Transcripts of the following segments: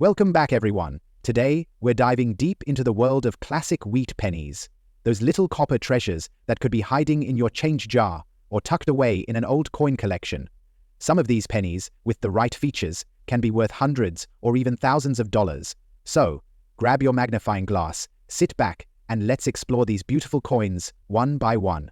Welcome back, everyone. Today, we're diving deep into the world of classic wheat pennies, those little copper treasures that could be hiding in your change jar or tucked away in an old coin collection. Some of these pennies, with the right features, can be worth hundreds or even thousands of dollars. So, grab your magnifying glass, sit back, and let's explore these beautiful coins one by one.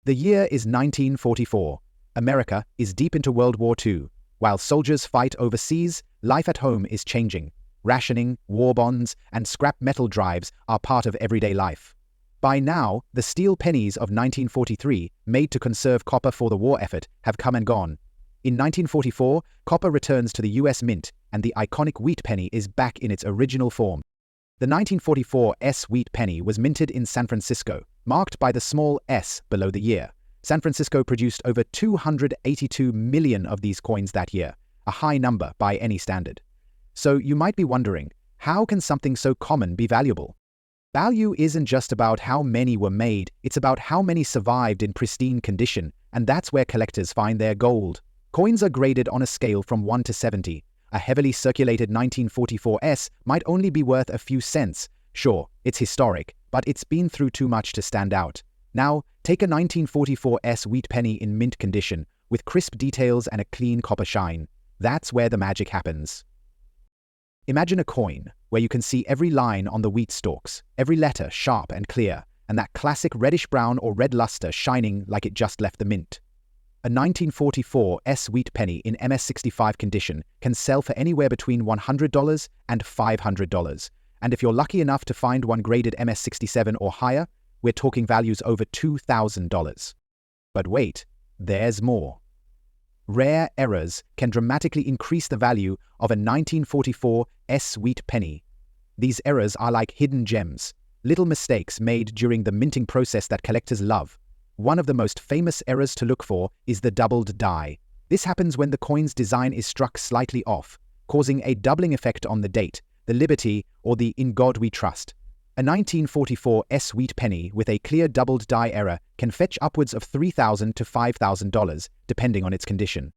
The year is 1944. America is deep into World War II. While soldiers fight overseas, life at home is changing. Rationing, war bonds, and scrap metal drives are part of everyday life. By now, the steel pennies of 1943, made to conserve copper for the war effort, have come and gone. In 1944, copper returns to the US Mint, and the iconic wheat penny is back in its original form. The 1944 wheat penny was minted in San Francisco, marked by the small s below the year. San Francisco produced over 282 million of these coins that year, a high number by any standard. So you might be wondering, how can something so common be valuable? Value isn't just about how many were made, it's about how many survived in pristine condition, and that's where collectors find their gold. Coins are graded on a scale from 1 to 70. A heavily circulated 1944 might only be worth a few cents. Sure, it's historic, but it's been through too much to stand out. Now, take a 1944 wheat penny in mint condition, with crisp details and a clean copper shine. That's where the magic happens. Imagine a coin where you can see every line on the wheat stalks, every letter sharp and clear, and that classic reddish-brown or red luster shining like it just left the mint. A 1944 wheat penny in MS65 condition can sell for anywhere between $100 and $500, and if you're lucky enough to find one graded MS67 or higher, we're talking values over $2,000. But wait, there's more. Rare errors can dramatically increase the value of a 1944 wheat penny. These errors are like hidden gems, little mistakes made during the minting process that collectors love. One of the most famous errors to look for is the doubled die. This happens when the coin's design is struck slightly off, causing a doubling effect on the date, the liberty, or the "in God we trust." A 1944 wheat penny with a clear doubled die error can fetch upwards of $3,000 to $5,000, depending on its condition.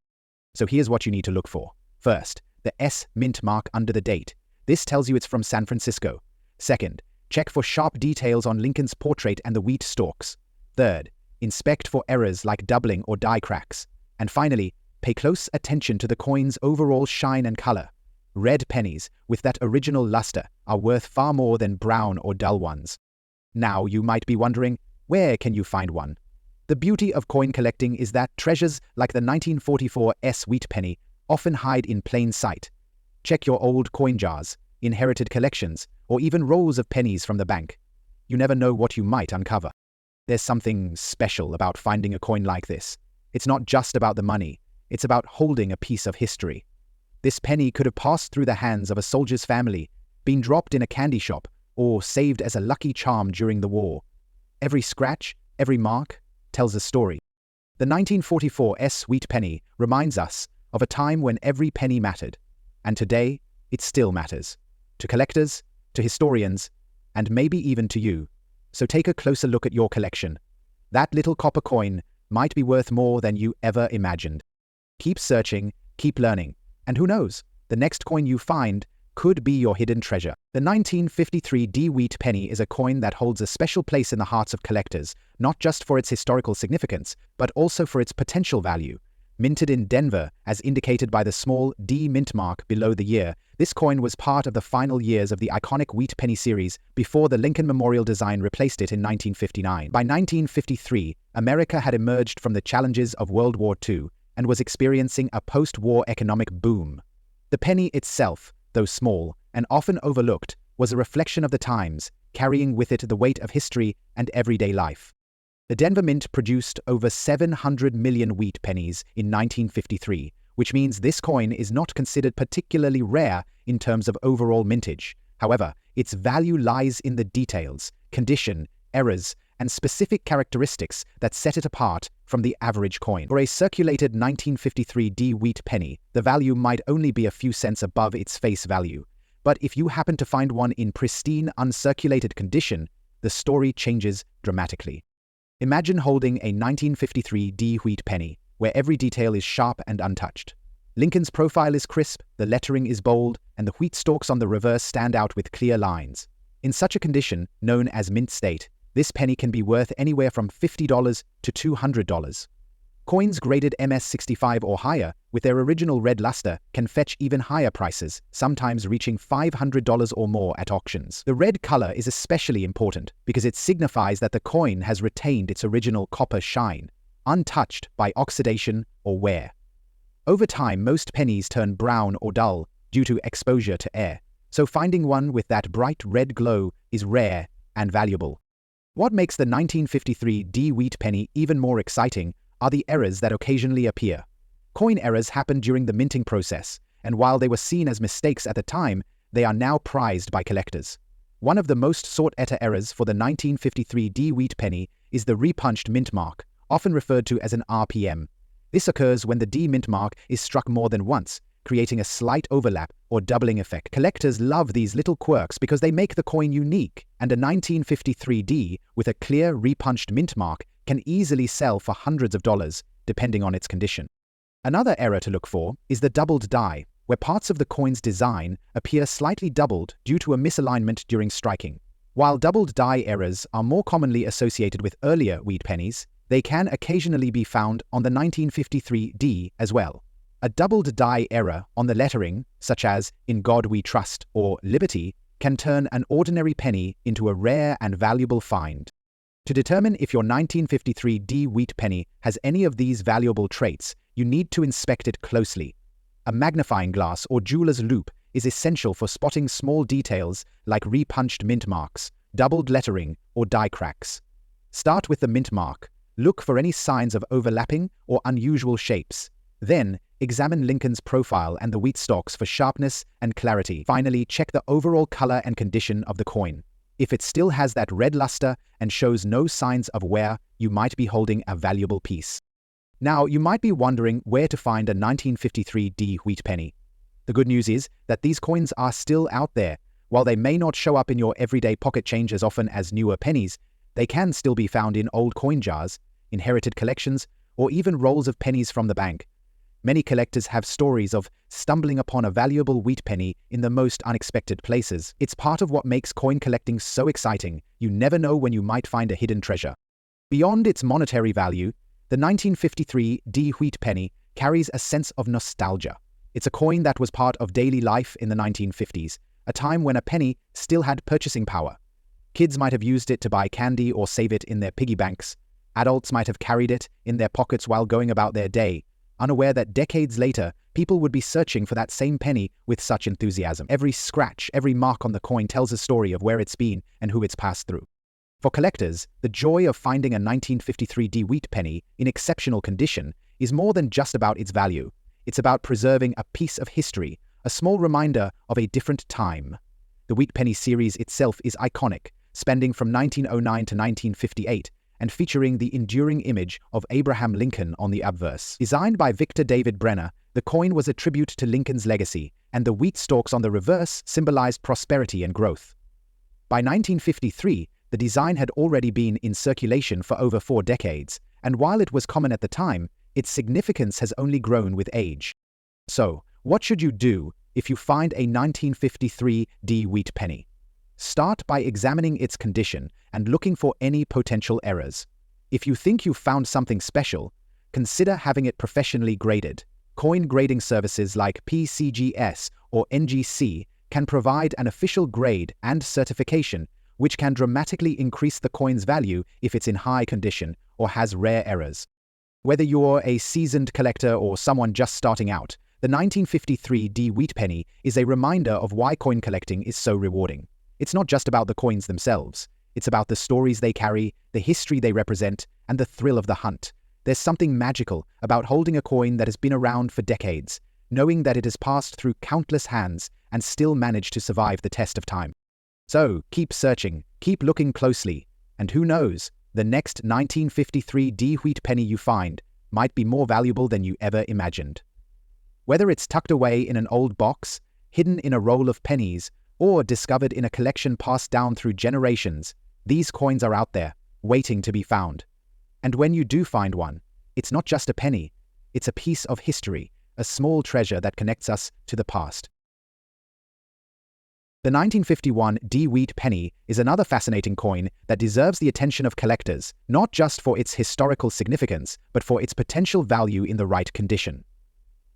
So here's what you need to look for. First, the S mint mark under the date. This tells you it's from San Francisco. Second, check for sharp details on Lincoln's portrait and the wheat stalks. Third, inspect for errors like doubling or die cracks. And finally, pay close attention to the coin's overall shine and color. Red pennies, with that original luster, are worth far more than brown or dull ones. Now you might be wondering, where can you find one? The beauty of coin collecting is that treasures like the 1944 wheat penny often hide in plain sight. Check your old coin jars, inherited collections, or even rolls of pennies from the bank. You never know what you might uncover. There's something special about finding a coin like this. It's not just about the money, it's about holding a piece of history. This penny could have passed through the hands of a soldier's family, been dropped in a candy shop, or saved as a lucky charm during the war. Every scratch, every mark, tells a story. The 1944 wheat penny reminds us of a time when every penny mattered, and today it still matters. To collectors, to historians, and maybe even to you. So take a closer look at your collection. That little copper coin might be worth more than you ever imagined. Keep searching, keep learning. And who knows, the next coin you find could be your hidden treasure. The 1953 wheat penny is a coin that holds a special place in the hearts of collectors, not just for its historical significance, but also for its potential value. Minted in Denver, as indicated by the small D mint mark below the year, this coin was part of the final years of the iconic wheat penny series before the Lincoln Memorial design replaced it in 1959. By 1953, America had emerged from the challenges of World War II, and was experiencing a post-war economic boom. The penny itself, though small and often overlooked, was a reflection of the times, carrying with it the weight of history and everyday life. The Denver Mint produced over 700 million wheat pennies in 1953, which means this coin is not considered particularly rare in terms of overall mintage. However, its value lies in the details, condition, errors, and specific characteristics that set it apart from the average coin. For a circulated 1953 wheat penny, the value might only be a few cents above its face value. But if you happen to find one in pristine, uncirculated condition, the story changes dramatically. Imagine holding a 1953 wheat penny, where every detail is sharp and untouched. Lincoln's profile is crisp, the lettering is bold, and the wheat stalks on the reverse stand out with clear lines. In such a condition, known as mint state, this penny can be worth anywhere from $50 to $200. Coins graded MS65 or higher, with their original red luster, can fetch even higher prices, sometimes reaching $500 or more at auctions. The red color is especially important because it signifies that the coin has retained its original copper shine, untouched by oxidation or wear. Over time, most pennies turn brown or dull due to exposure to air, so finding one with that bright red glow is rare and valuable. What makes the 1953 D wheat penny even more exciting are the errors that occasionally appear. Coin errors happened during the minting process, and while they were seen as mistakes at the time, they are now prized by collectors. One of the most sought-after errors for the 1953 D wheat penny is the repunched mint mark, often referred to as an RPM. This occurs when the D mint mark is struck more than once, creating a slight overlap or doubling effect. Collectors love these little quirks because they make the coin unique, and a 1953 D with a clear repunched mint mark can easily sell for hundreds of dollars, depending on its condition. Another error to look for is the doubled die, where parts of the coin's design appear slightly doubled due to a misalignment during striking. While doubled die errors are more commonly associated with earlier wheat pennies, they can occasionally be found on the 1953 D as well. A doubled die error on the lettering, such as "In God We Trust" or "Liberty," can turn an ordinary penny into a rare and valuable find. To determine if your 1953 D wheat penny has any of these valuable traits, you need to inspect it closely. A magnifying glass or jeweler's loupe is essential for spotting small details like repunched mint marks, doubled lettering, or die cracks. Start with the mint mark. Look for any signs of overlapping or unusual shapes. Then, examine Lincoln's profile and the wheat stalks for sharpness and clarity. Finally, check the overall color and condition of the coin. If it still has that red luster and shows no signs of wear, you might be holding a valuable piece. Now, you might be wondering where to find a 1953 D wheat penny. The good news is that these coins are still out there. While they may not show up in your everyday pocket change as often as newer pennies, they can still be found in old coin jars, inherited collections, or even rolls of pennies from the bank. Many collectors have stories of stumbling upon a valuable wheat penny in the most unexpected places. It's part of what makes coin collecting so exciting. You never know when you might find a hidden treasure. Beyond its monetary value, the 1953 D wheat penny carries a sense of nostalgia. It's a coin that was part of daily life in the 1950s, a time when a penny still had purchasing power. Kids might have used it to buy candy or save it in their piggy banks. Adults might have carried it in their pockets while going about their day, unaware that decades later, people would be searching for that same penny with such enthusiasm. Every scratch, every mark on the coin tells a story of where it's been and who it's passed through. For collectors, the joy of finding a 1953 D wheat penny in exceptional condition is more than just about its value. It's about preserving a piece of history, a small reminder of a different time. The wheat penny series itself is iconic, spanning from 1909 to 1958, and featuring the enduring image of Abraham Lincoln on the obverse. Designed by Victor David Brenner, the coin was a tribute to Lincoln's legacy, and the wheat stalks on the reverse symbolized prosperity and growth. By 1953, the design had already been in circulation for over 4 decades, and while it was common at the time, its significance has only grown with age. So, what should you do if you find a 1953 D wheat penny? Start by examining its condition and looking for any potential errors. If you think you've found something special, consider having it professionally graded. Coin grading services like PCGS or NGC can provide an official grade and certification, which can dramatically increase the coin's value if it's in high condition or has rare errors. Whether you're a seasoned collector or someone just starting out, the 1953 D wheat penny is a reminder of why coin collecting is so rewarding. It's not just about the coins themselves. It's about the stories they carry, the history they represent, and the thrill of the hunt. There's something magical about holding a coin that has been around for decades, knowing that it has passed through countless hands and still managed to survive the test of time. So, keep searching, keep looking closely, and who knows, the next 1953 D wheat penny you find might be more valuable than you ever imagined. Whether it's tucked away in an old box, hidden in a roll of pennies, or discovered in a collection passed down through generations, these coins are out there, waiting to be found. And when you do find one, it's not just a penny, it's a piece of history, a small treasure that connects us to the past. The 1951 D Wheat Penny is another fascinating coin that deserves the attention of collectors, not just for its historical significance, but for its potential value in the right condition.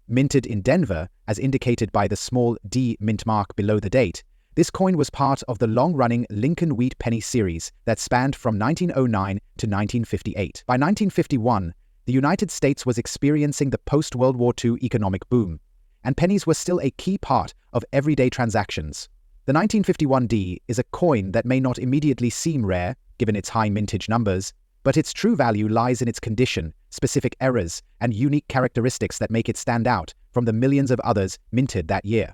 Minted in Denver, as indicated by the small D mint mark below the date, this coin was part of the long-running Lincoln Wheat Penny series that spanned from 1909 to 1958. By 1951, the United States was experiencing the post-World War II economic boom, and pennies were still a key part of everyday transactions. The 1951 D is a coin that may not immediately seem rare, given its high mintage numbers, but its true value lies in its condition, specific errors, and unique characteristics that make it stand out from the millions of others minted that year.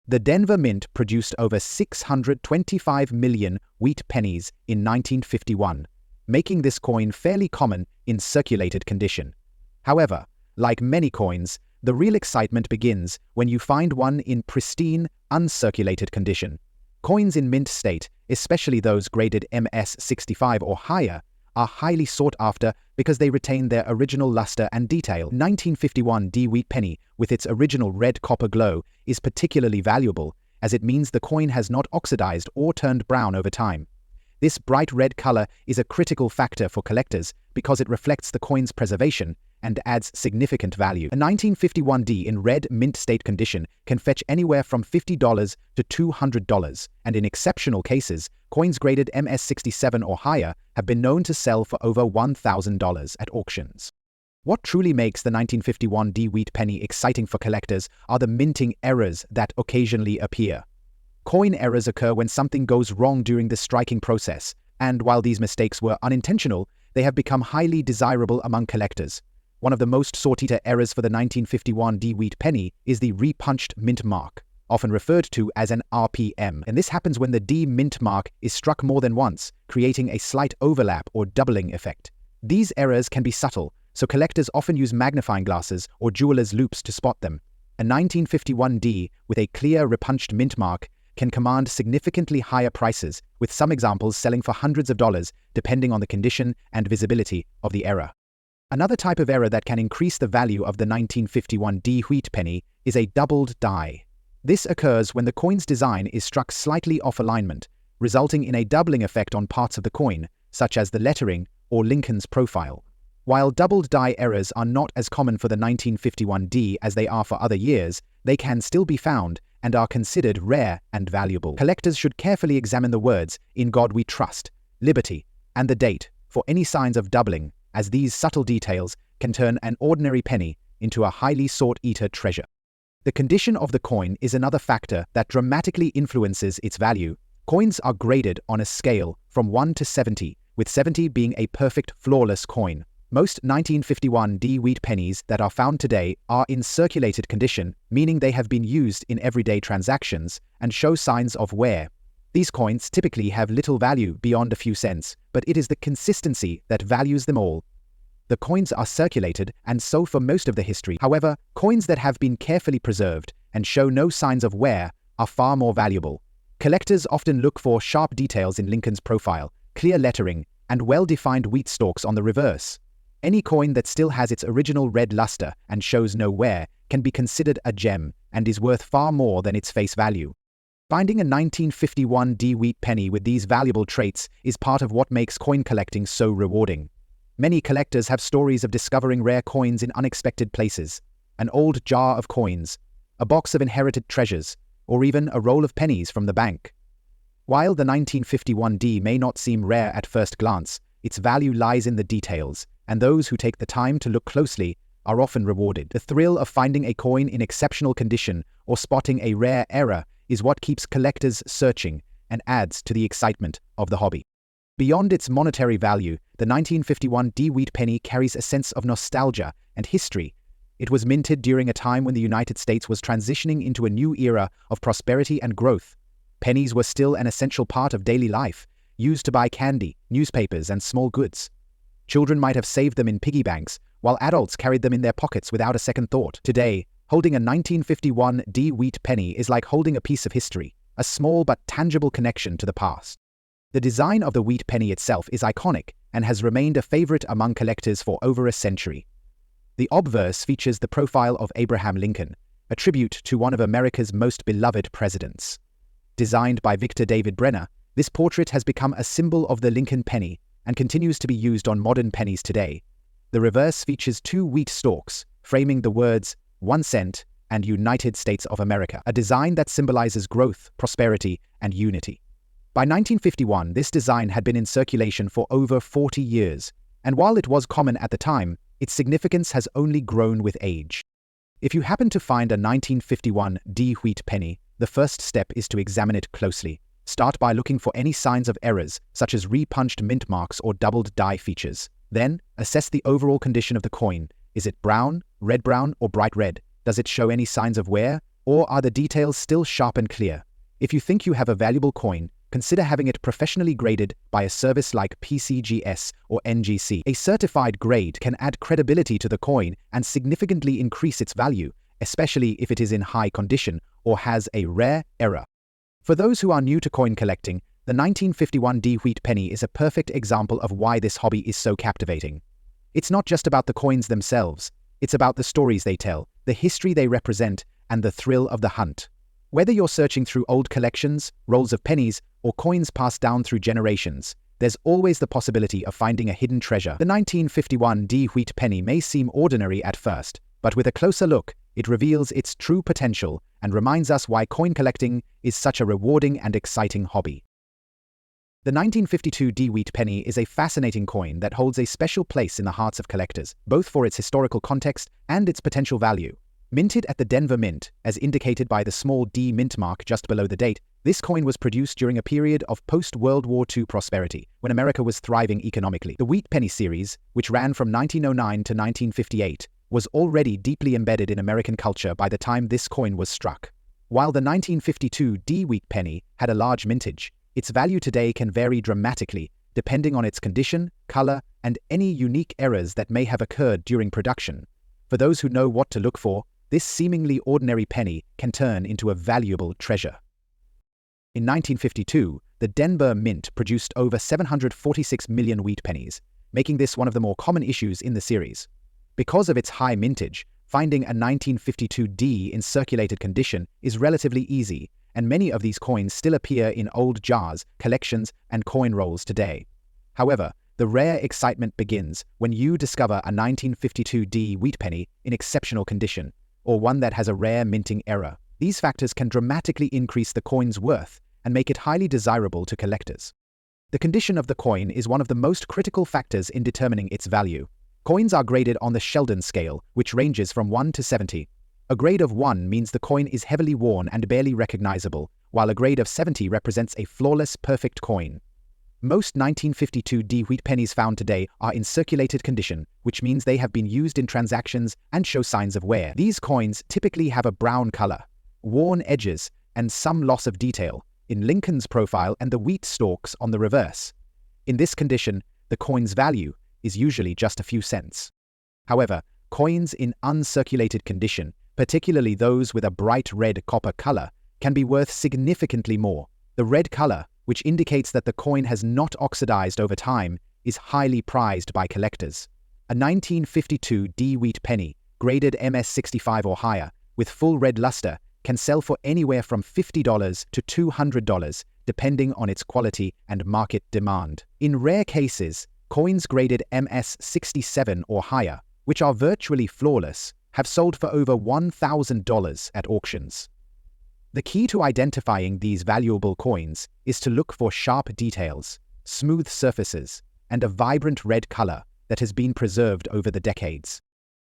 The Denver Mint produced over 625 million wheat pennies in 1951, making this coin fairly common in circulated condition. However, like many coins, the real excitement begins when you find one in pristine, uncirculated condition. Coins in mint state, especially those graded MS65 or higher, are highly sought after because they retain their original luster and detail. 1951 D Wheat Penny, with its original red copper glow, is particularly valuable, as it means the coin has not oxidized or turned brown over time. This bright red color is a critical factor for collectors because it reflects the coin's preservation and adds significant value. A 1951 D in red mint state condition can fetch anywhere from $50 to $200, and in exceptional cases, coins graded MS67 or higher have been known to sell for over $1,000 at auctions. What truly makes the 1951 D Wheat Penny exciting for collectors are the minting errors that occasionally appear. Coin errors occur when something goes wrong during the striking process, and while these mistakes were unintentional, they have become highly desirable among collectors. One of the most sought-after errors for the 1951 D Wheat Penny is the repunched mint mark, often referred to as an RPM, and this happens when the D mint mark is struck more than once, creating a slight overlap or doubling effect. These errors can be subtle, so collectors often use magnifying glasses or jeweler's loupes to spot them. A 1951 D with a clear repunched mint mark can command significantly higher prices, with some examples selling for hundreds of dollars depending on the condition and visibility of the error. Another type of error that can increase the value of the 1951 D Wheat Penny is a doubled die. This occurs when the coin's design is struck slightly off alignment, resulting in a doubling effect on parts of the coin, such as the lettering or Lincoln's profile. While doubled die errors are not as common for the 1951 D as they are for other years, they can still be found and are considered rare and valuable. Collectors should carefully examine the words "In God We Trust," "Liberty," and the date for any signs of doubling, as these subtle details can turn an ordinary penny into a highly sought-after treasure. The condition of the coin is another factor that dramatically influences its value. Coins are graded on a scale from 1 to 70, with 70 being a perfect, flawless coin. Most 1951 D Wheat pennies that are found today are in circulated condition, meaning they have been used in everyday transactions and show signs of wear. These coins typically have little value beyond a few cents, but it is the consistency that values them all. The coins are circulated, and so for most of the history. However, coins that have been carefully preserved and show no signs of wear are far more valuable. Collectors often look for sharp details in Lincoln's profile, clear lettering, and well-defined wheat stalks on the reverse. Any coin that still has its original red luster and shows no wear can be considered a gem and is worth far more than its face value. Finding a 1951 D Wheat penny with these valuable traits is part of what makes coin collecting so rewarding. Many collectors have stories of discovering rare coins in unexpected places: an old jar of coins, a box of inherited treasures, or even a roll of pennies from the bank. While the 1951 D may not seem rare at first glance, its value lies in the details, and those who take the time to look closely are often rewarded. The thrill of finding a coin in exceptional condition or spotting a rare error is what keeps collectors searching and adds to the excitement of the hobby. Beyond its monetary value, the 1951 D Wheat penny carries a sense of nostalgia and history. It was minted during a time when the United States was transitioning into a new era of prosperity and growth. Pennies were still an essential part of daily life, used to buy candy, newspapers, and small goods. Children might have saved them in piggy banks, while adults carried them in their pockets without a second thought. Today, holding a 1951 D Wheat penny is like holding a piece of history, a small but tangible connection to the past. The design of the wheat penny itself is iconic and has remained a favorite among collectors for over a century. The obverse features the profile of Abraham Lincoln, a tribute to one of America's most beloved presidents. Designed by Victor David Brenner, this portrait has become a symbol of the Lincoln penny and continues to be used on modern pennies today. The reverse features two wheat stalks, framing the words 1 cent and United States of America, a design that symbolizes growth, prosperity, and unity. By 1951, this design had been in circulation for over 40 years, and while it was common at the time, its significance has only grown with age. If you happen to find a 1951 D wheat penny, the first step is to examine it closely. Start by looking for any signs of errors, such as repunched mint marks or doubled die features. Then, assess the overall condition of the coin. Is it brown, red-brown, or bright red? Does it show any signs of wear, or are the details still sharp and clear? If you think you have a valuable coin, consider having it professionally graded by a service like PCGS or NGC. A certified grade can add credibility to the coin and significantly increase its value, especially if it is in high condition or has a rare error. For those who are new to coin collecting, the 1951 D wheat penny is a perfect example of why this hobby is so captivating. It's not just about the coins themselves, it's about the stories they tell, the history they represent, and the thrill of the hunt. Whether you're searching through old collections, rolls of pennies, or coins passed down through generations, there's always the possibility of finding a hidden treasure. The 1951 D wheat penny may seem ordinary at first, but with a closer look, it reveals its true potential and reminds us why coin collecting is such a rewarding and exciting hobby. The 1952 D wheat penny is a fascinating coin that holds a special place in the hearts of collectors, both for its historical context and its potential value. Minted at the Denver Mint, as indicated by the small D mint mark just below the date, this coin was produced during a period of post-World War II prosperity, when America was thriving economically. The Wheat Penny series, which ran from 1909 to 1958, was already deeply embedded in American culture by the time this coin was struck. While the 1952 D wheat penny had a large mintage, its value today can vary dramatically, depending on its condition, color, and any unique errors that may have occurred during production. For those who know what to look for, this seemingly ordinary penny can turn into a valuable treasure. In 1952, the Denver Mint produced over 746 million wheat pennies, making this one of the more common issues in the series. Because of its high mintage, finding a 1952 D in circulated condition is relatively easy, and many of these coins still appear in old jars, collections, and coin rolls today. However, the rare excitement begins when you discover a 1952 D wheat penny in exceptional condition, or one that has a rare minting error. These factors can dramatically increase the coin's worth and make it highly desirable to collectors. The condition of the coin is one of the most critical factors in determining its value. Coins are graded on the Sheldon scale, which ranges from 1 to 70. A grade of 1 means the coin is heavily worn and barely recognizable, while a grade of 70 represents a flawless, perfect coin. Most 1952 D wheat pennies found today are in circulated condition, which means they have been used in transactions and show signs of wear. These coins typically have a brown color, worn edges, and some loss of detail in Lincoln's profile and the wheat stalks on the reverse. In this condition, the coin's value is usually just a few cents. However, coins in uncirculated condition, particularly those with a bright red copper color, can be worth significantly more. The red color, which indicates that the coin has not oxidized over time, is highly prized by collectors. A 1952 D wheat penny, graded MS65 or higher, with full red luster, can sell for anywhere from $50 to $200, depending on its quality and market demand. In rare cases, coins graded MS67 or higher, which are virtually flawless, have sold for over $1,000 at auctions. The key to identifying these valuable coins is to look for sharp details, smooth surfaces, and a vibrant red color that has been preserved over the decades.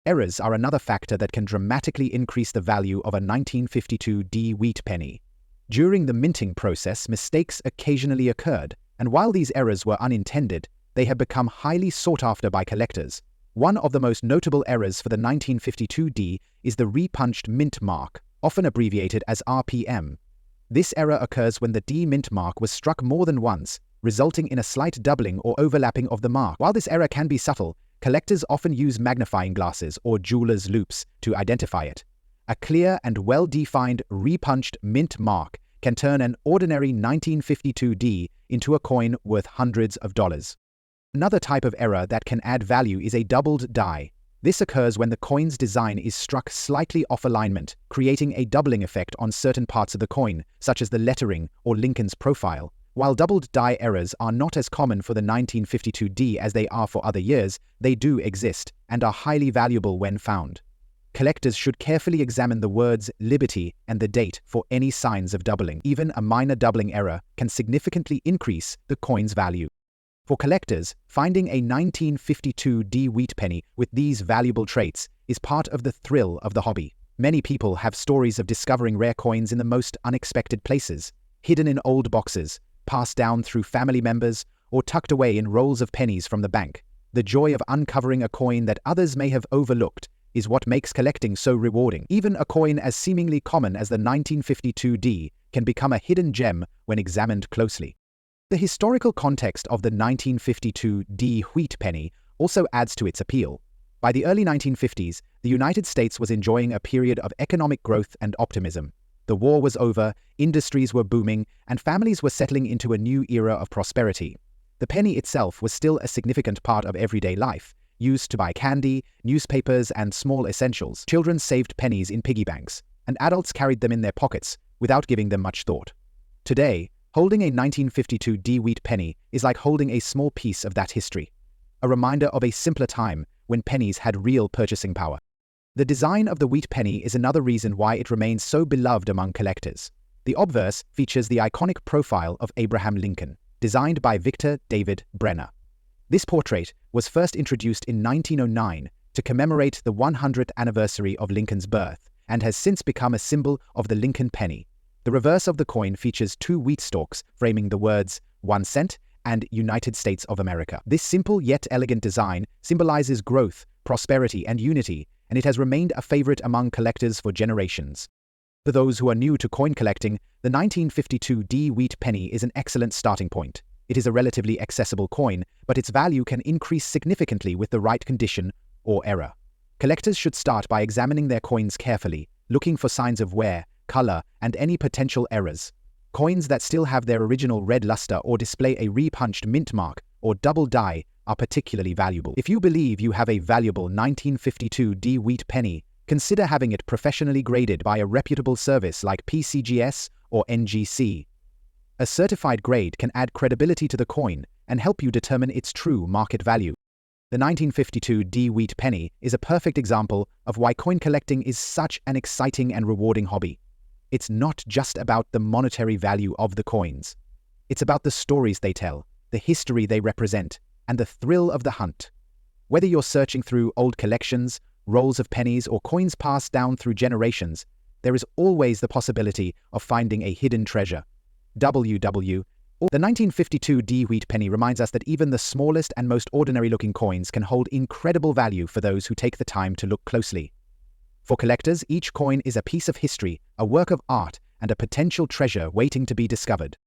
Errors are another factor that can dramatically increase the value of a 1952 D wheat penny. During the minting process, mistakes occasionally occurred, and while these errors were unintended, they have become highly sought after by collectors. One of the most notable errors for the 1952 D is the repunched mint mark, often abbreviated as RPM. This error occurs when the D mint mark was struck more than once, resulting in a slight doubling or overlapping of the mark. While this error can be subtle, collectors often use magnifying glasses or jeweler's loupes to identify it. A clear and well-defined repunched mint mark can turn an ordinary 1952 D into a coin worth hundreds of dollars. Another type of error that can add value is a doubled die. This occurs when the coin's design is struck slightly off alignment, creating a doubling effect on certain parts of the coin, such as the lettering or Lincoln's profile. While doubled die errors are not as common for the 1952D as they are for other years, they do exist and are highly valuable when found. Collectors should carefully examine the words "Liberty" and the date for any signs of doubling. Even a minor doubling error can significantly increase the coin's value. For collectors, finding a 1952D wheat penny with these valuable traits is part of the thrill of the hobby. Many people have stories of discovering rare coins in the most unexpected places, hidden in old boxes, passed down through family members, or tucked away in rolls of pennies from the bank. The joy of uncovering a coin that others may have overlooked is what makes collecting so rewarding. Even a coin as seemingly common as the 1952D can become a hidden gem when examined closely. The historical context of the 1952D wheat penny also adds to its appeal. By the early 1950s, the United States was enjoying a period of economic growth and optimism. The war was over, industries were booming, and families were settling into a new era of prosperity. The penny itself was still a significant part of everyday life, used to buy candy, newspapers, and small essentials. Children saved pennies in piggy banks, and adults carried them in their pockets without giving them much thought. Today, holding a 1952D wheat penny is like holding a small piece of that history, a reminder of a simpler time when pennies had real purchasing power. The design of the wheat penny is another reason why it remains so beloved among collectors. The obverse features the iconic profile of Abraham Lincoln, designed by Victor David Brenner. This portrait was first introduced in 1909 to commemorate the 100th anniversary of Lincoln's birth and has since become a symbol of the Lincoln penny. The reverse of the coin features two wheat stalks framing the words 1 cent and United States of America. This simple yet elegant design symbolizes growth, prosperity, and unity, and it has remained a favorite among collectors for generations. For those who are new to coin collecting, the 1952D wheat penny is an excellent starting point. It is a relatively accessible coin, but its value can increase significantly with the right condition or error. Collectors should start by examining their coins carefully, looking for signs of wear, color, and any potential errors. Coins that still have their original red luster or display a repunched mint mark or double die are particularly valuable. If you believe you have a valuable 1952D wheat penny, consider having it professionally graded by a reputable service like PCGS or NGC. A certified grade can add credibility to the coin and help you determine its true market value. The 1952D wheat penny is a perfect example of why coin collecting is such an exciting and rewarding hobby. It's not just about the monetary value of the coins. It's about the stories they tell, the history they represent, and the thrill of the hunt. Whether you're searching through old collections, rolls of pennies, or coins passed down through generations, there is always the possibility of finding a hidden treasure. The 1952D wheat penny reminds us that even the smallest and most ordinary-looking coins can hold incredible value for those who take the time to look closely. For collectors, each coin is a piece of history, a work of art, and a potential treasure waiting to be discovered.